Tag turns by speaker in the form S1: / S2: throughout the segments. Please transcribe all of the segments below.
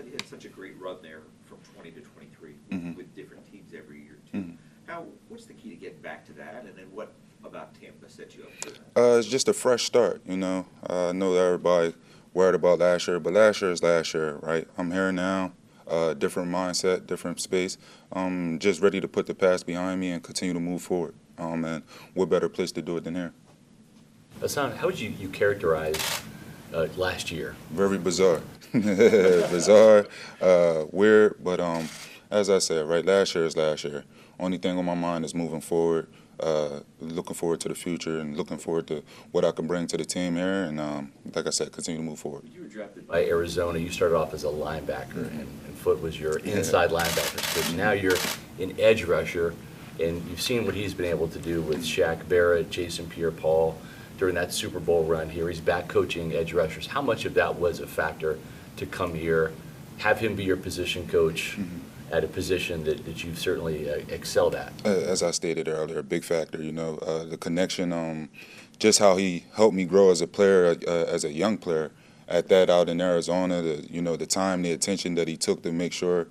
S1: you had such a great run there from 20 to 23 with different teams every year too. What's the key to getting back to that, and then what about Tampa set you up for that?
S2: It's just a fresh start, I know that everybody worried about last year, but last year is last year, right? I'm here now, different mindset, different space. Just ready to put the past behind me and continue to move forward. And what better place to do it than here?
S3: Haason, how would you characterize last year?
S2: Very bizarre. Bizarre, weird, but as I said, right, last year is last year. Only thing on my mind is moving forward, looking forward to the future and looking forward to what I can bring to the team here, and like I said, continue to move forward.
S3: You were drafted by Arizona. You started off as a linebacker, and Foote was your inside linebacker coach. Now you're an edge rusher, and you've seen what he's been able to do with Shaq Barrett, Jason Pierre-Paul during that Super Bowl run here. He's back coaching edge rushers. How much of that was a factor to come here, have him be your position coach at a position that you've certainly excelled at?
S2: As I stated earlier, a big factor, the connection, just how he helped me grow as a player, as a young player at that out in Arizona, the time, the attention that he took to make sure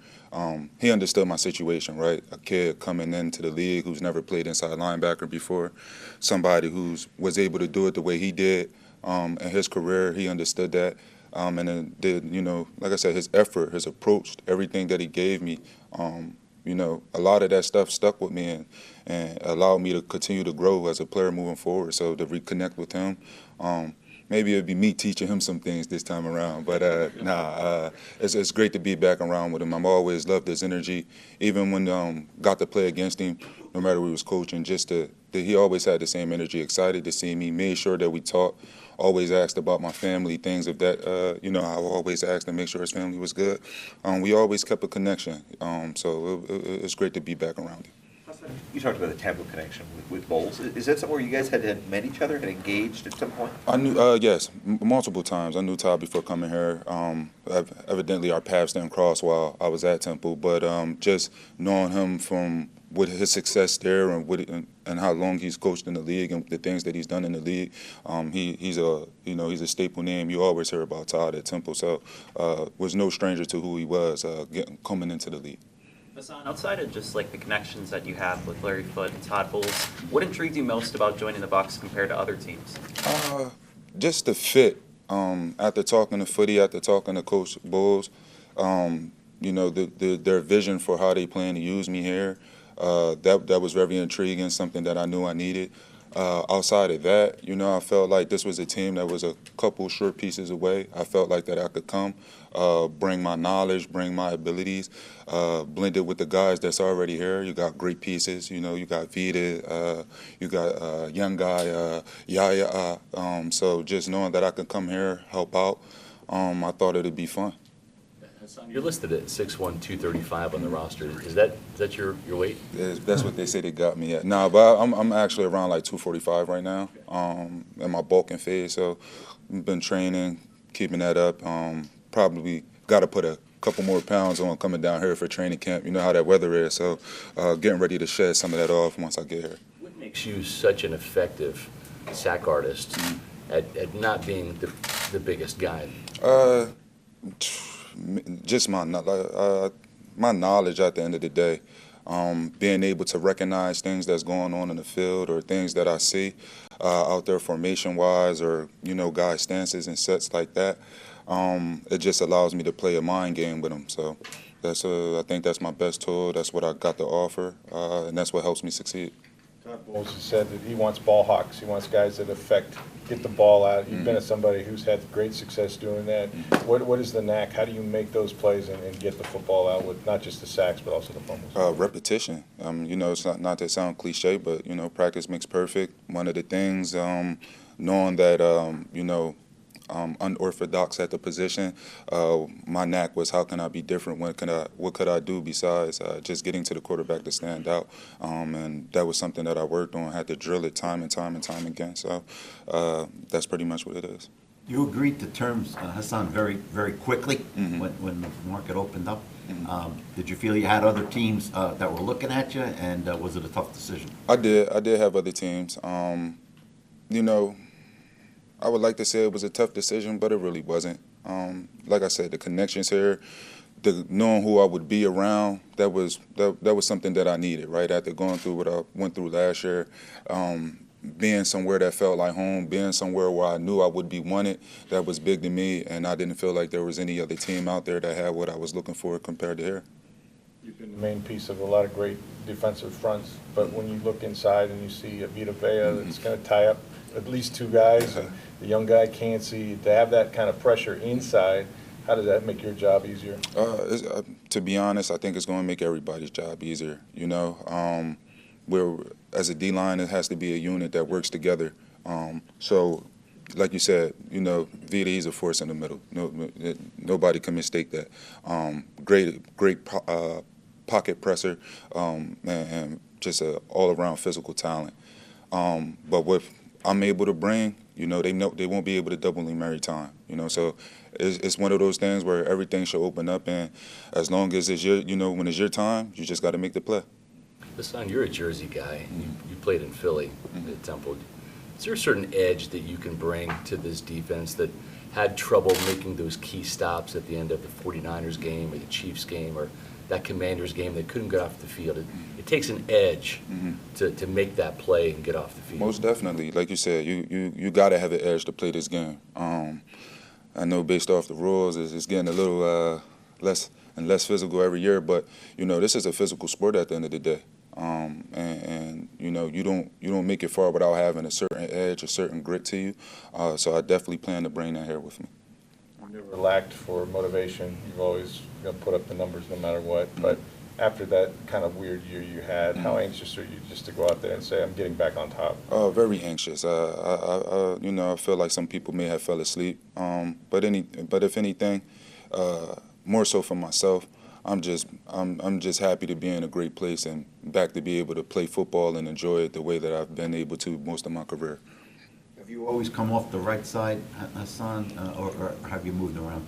S2: he understood my situation, right? A kid coming into the league who's never played inside linebacker before, somebody who was able to do it the way he did in his career. He understood that. And then did, like I said, his effort, his approach, everything that he gave me, a lot of that stuff stuck with me and allowed me to continue to grow as a player moving forward. So to reconnect with him, maybe it'd be me teaching him some things this time around. But it's great to be back around with him. I've always loved his energy, even when got to play against him, no matter who he was coaching, he always had the same energy, excited to see me, made sure that we talked. Always asked about my family, things of that. I always asked to make sure his family was good. We always kept a connection, so it's great to be back around him.
S1: You talked about the Tampa connection with Bowles. Is that somewhere you guys had met each other, had engaged at some point?
S2: I knew, yes, multiple times. I knew Todd before coming here. Evidently, our paths didn't cross while I was at Temple, but just knowing him from with his success there and how long he's coached in the league and the things that he's done in the league, he's a staple name. You always hear about Todd at Temple, so was no stranger to who he was coming into the league.
S4: Haason, outside of just like the connections that you have with Larry Foote and Todd Bowles, what intrigued you most about joining the Bucs compared to other teams?
S2: Just the fit. After talking to Footy, after talking to Coach Bowles, their vision for how they plan to use me here. That was very intriguing, something that I knew I needed. Outside of that, I felt like this was a team that was a couple short pieces away. I felt like that I could come, bring my knowledge, bring my abilities, blend it with the guys that's already here. You got great pieces, you got Vita, you got a young guy, Yaya. So just knowing that I could come here, help out, I thought it'd be fun.
S3: You're listed at 6'1", 235 on the roster. Is that your weight?
S2: That's what they say they got me at. Nah, but I'm actually around like 245 right now, in my bulking phase. So I've been training, keeping that up. Probably got to put a couple more pounds on coming down here for training camp. You know how that weather is. So getting ready to shed some of that off once I get here.
S3: What makes you such an effective sack artist at not being the biggest guy?
S2: Just my knowledge at the end of the day, being able to recognize things that's going on in the field or things that I see out there formation-wise or, guys' stances and sets like that. It just allows me to play a mind game with them. So I think that's my best tool. That's what I got to offer, and that's what helps me succeed.
S5: Todd Bowles has said that he wants ball hawks. He wants guys that get the ball out. You've been somebody who's had great success doing that. What is the knack? How do you make those plays and get the football out with not just the sacks but also the fumbles?
S2: Repetition. It's not to sound cliche, but practice makes perfect. One of the things, knowing that unorthodox at the position, my knack was how can I be different? What could I do besides just getting to the quarterback to stand out? And that was something that I worked on. Had to drill it time and time again. So that's pretty much what it is.
S6: You agreed to terms, Haason, very, very quickly when the market opened up. Did you feel you had other teams that were looking at you, and was it a tough decision?
S2: I did have other teams. I would like to say it was a tough decision, but it really wasn't. Like I said, the connections here, knowing who I would be around, that was something that I needed, right? After going through what I went through last year, being somewhere that felt like home, being somewhere where I knew I would be wanted, that was big to me, and I didn't feel like there was any other team out there that had what I was looking for compared to here.
S5: You've been the main piece of a lot of great defensive fronts, but when you look inside and you see a Vita Vea that's going to tie up at least two guys, and the young guy can't see, to have that kind of pressure inside, how does that make your job easier?
S2: To be honest, I think it's going to make everybody's job easier. You know, as a D-line, it has to be a unit that works together. So, like you said, you know, Vita, he's a force in the middle. Nobody can mistake that. Great pocket presser, and just an all-around physical talent. But what I'm able to bring, you know they won't be able to double him every time. You know, so it's one of those things where everything should open up, and as long as it's your, you know, when it's your time, you just got to make the play.
S3: Haason, you're a Jersey guy. You played in Philly at Temple. Is there a certain edge that you can bring to this defense that had trouble making those key stops at the end of the 49ers game or the Chiefs game or that Commanders game that couldn't get off the field? It takes an edge to make that play and get off the field.
S2: Most definitely. Like you said, you got to have an edge to play this game. I know based off the rules, it's getting a little less and less physical every year, but, you know, this is a physical sport at the end of the day. And you know, you don't make it far without having a certain edge, a certain grit to you. So I definitely plan to bring that here with me.
S5: You've never lacked for motivation. You've always put up the numbers no matter what. But after that kind of weird year you had, how anxious are you just to go out there and say, I'm getting back on top?
S2: Very anxious. You know, I feel like some people may have fell asleep. But if anything, more so for myself, I'm just happy to be in a great place and back to be able to play football and enjoy it the way that I've been able to most of my career.
S6: Have you always come off the right side, Haason, or have you moved around?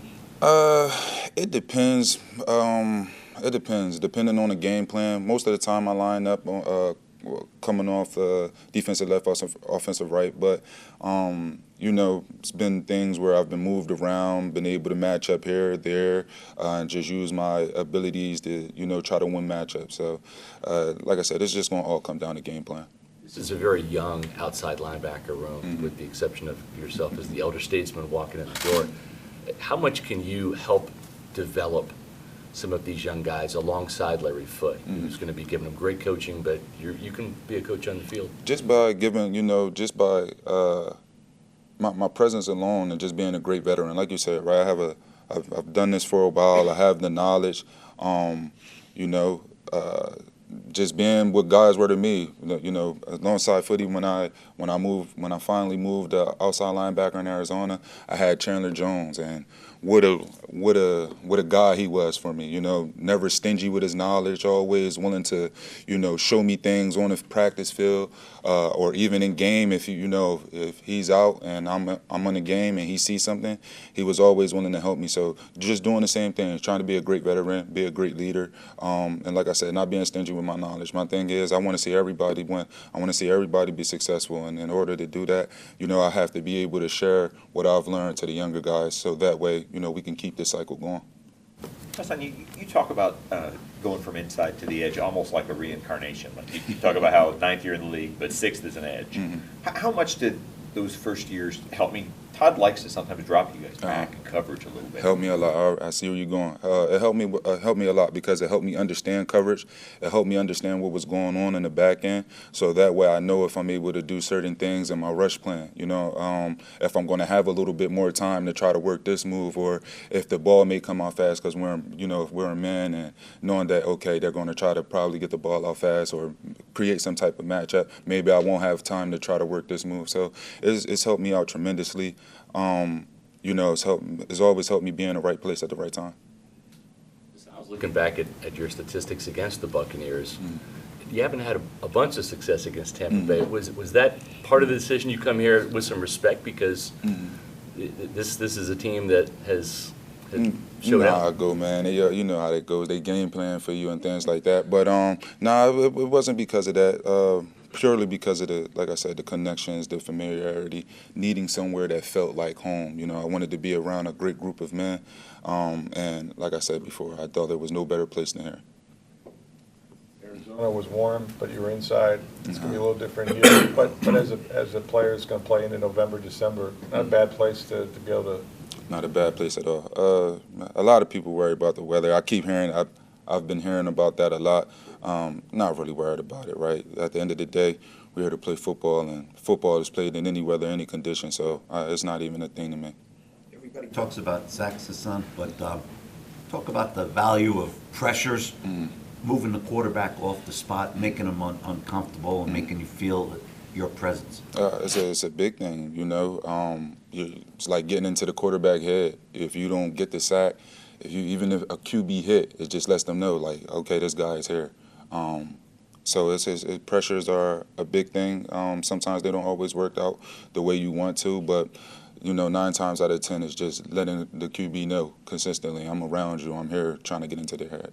S2: It depends. It depends. Depending on the game plan. Most of the time I line up coming off defensive left, offensive right. But, you know, it's been things where I've been moved around, been able to match up here, there, and just use my abilities to, you know, try to win matchups. So, like I said, it's just going to all come down to game plan.
S3: This is a very young outside linebacker room, with the exception of yourself as the elder statesman walking in the door. How much can you help develop some of these young guys alongside Larry Foote, who's going to be giving them great coaching, but you can be a coach on the field? Just by
S2: giving, you know, my presence alone and just being a great veteran. Like you said, right, I've done this for a while. I have the knowledge, you know, just being what guys were to me, you know, alongside Foote when I finally moved outside linebacker in Arizona, I had Chandler Jones, and what a guy he was for me. You know, never stingy with his knowledge, always willing to, you know, show me things on the practice field or even in game. If if he's out and I'm on the game and he sees something, he was always willing to help me. So just doing the same thing, trying to be a great veteran, be a great leader, and like I said, not being stingy with my knowledge. My thing is I want to see everybody win. I want to see everybody be successful, and in order to do that, you know, I have to be able to share what I've learned to the younger guys, so that way, you know, we can keep this cycle going.
S1: Haason, you talk about going from inside to the edge almost like a reincarnation. Like you talk about how 9th year in the league, but 6th is an edge. How much did those first years help me? Todd likes to sometimes drop you guys back in coverage a little bit.
S2: Helped me a lot. I see where you're going. It helped me a lot because it helped me understand coverage. It helped me understand what was going on in the back end. So that way I know if I'm able to do certain things in my rush plan. You know, if I'm going to have a little bit more time to try to work this move, or if the ball may come out fast because if we're a man, and knowing that, okay, they're going to try to probably get the ball out fast or create some type of matchup, maybe I won't have time to try to work this move. So it's helped me out tremendously. You know, it's always helped me be in the right place at the right time.
S3: I was looking back at your statistics against the Buccaneers. You haven't had a bunch of success against Tampa Bay. Was that part of the decision you come here with some respect because this is a team that has showed out?
S2: How I go, man. You know how that goes. They game plan for you and things like that. But it wasn't because of that. purely because of like I said, the connections, the familiarity, needing somewhere that felt like home. You know, I wanted to be around a great group of men, and like I said before, I thought there was no better place than here.
S5: Arizona was warm, but you were inside. It's going to be a little different here. But as a player that's going to play into November, December, not a bad place to be able to.
S2: Not a bad place at all. A lot of people worry about the weather. I keep hearing, I've been hearing about that a lot. Not really worried about it, right? At the end of the day, we're here to play football, and football is played in any weather, any condition, so it's not even a thing to me.
S6: Everybody talks about sacks, Haason, but talk about the value of pressures, moving the quarterback off the spot, making him uncomfortable, and making you feel your presence.
S2: It's a big thing, you know. It's like getting into the quarterback head. If you don't get the sack, even if a QB hit, it just lets them know, like, okay, this guy is here. So pressures are a big thing. Sometimes they don't always work out the way you want to, but you know, 9 times out of 10 is just letting the QB know consistently, I'm around you, I'm here trying to get into their head.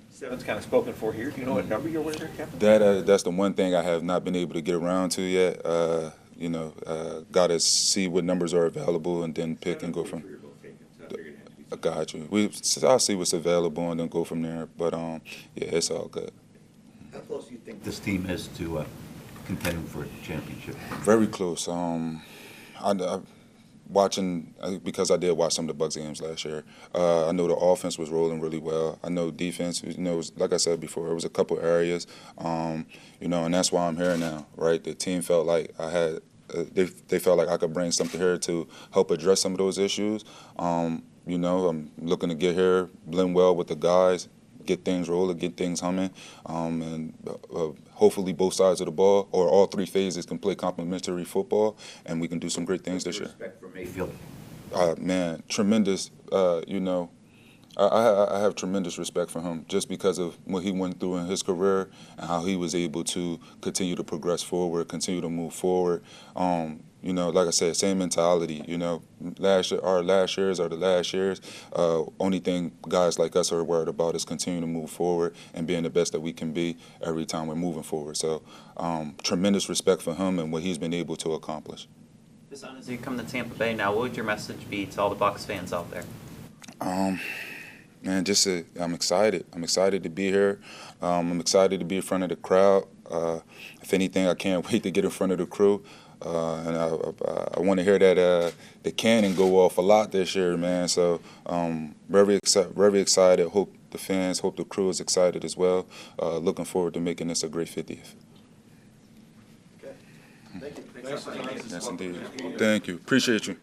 S1: Seven's kind of spoken for here. Do you know what number you're wearing, Captain?
S2: That's the one thing I have not been able to get around to yet. You know, got to see what numbers are available and then pick and go from. I got you. I'll see what's available and then go from there. But yeah, it's all good.
S6: How close do you think this team is to contending for a championship?
S2: Very close. Watching, because I did watch some of the Bucs games last year, I know the offense was rolling really well. I know defense, you know, like I said before, it was a couple areas, you know, and that's why I'm here now, right? The team felt like I had, they felt like I could bring something here to help address some of those issues. You know, I'm looking to get here, blend well with the guys, get things rolling, get things humming, and hopefully both sides of the ball or all 3 phases can play complementary football, and we can do some great things this year.
S6: Respect for Mayfield.
S2: Man, tremendous. You know, I have tremendous respect for him just because of what he went through in his career and how he was able to continue to progress forward, continue to move forward. You know, like I said, same mentality. You know, our last years are the last years. Only thing guys like us are worried about is continuing to move forward and being the best that we can be every time we're moving forward. So, tremendous respect for him and what he's been able to accomplish.
S4: Haason, as you come to Tampa Bay now, what would your message be to all the Bucs fans out there?
S2: Man, I'm excited. I'm excited to be here. I'm excited to be in front of the crowd. If anything, I can't wait to get in front of the crew. And I want to hear that the cannon go off a lot this year, man. So very excited. Hope the fans, hope the crew is excited as well. Looking forward to making this a great 50th.
S1: Okay. Thank you.
S2: Yes, indeed. Thank you. Appreciate you.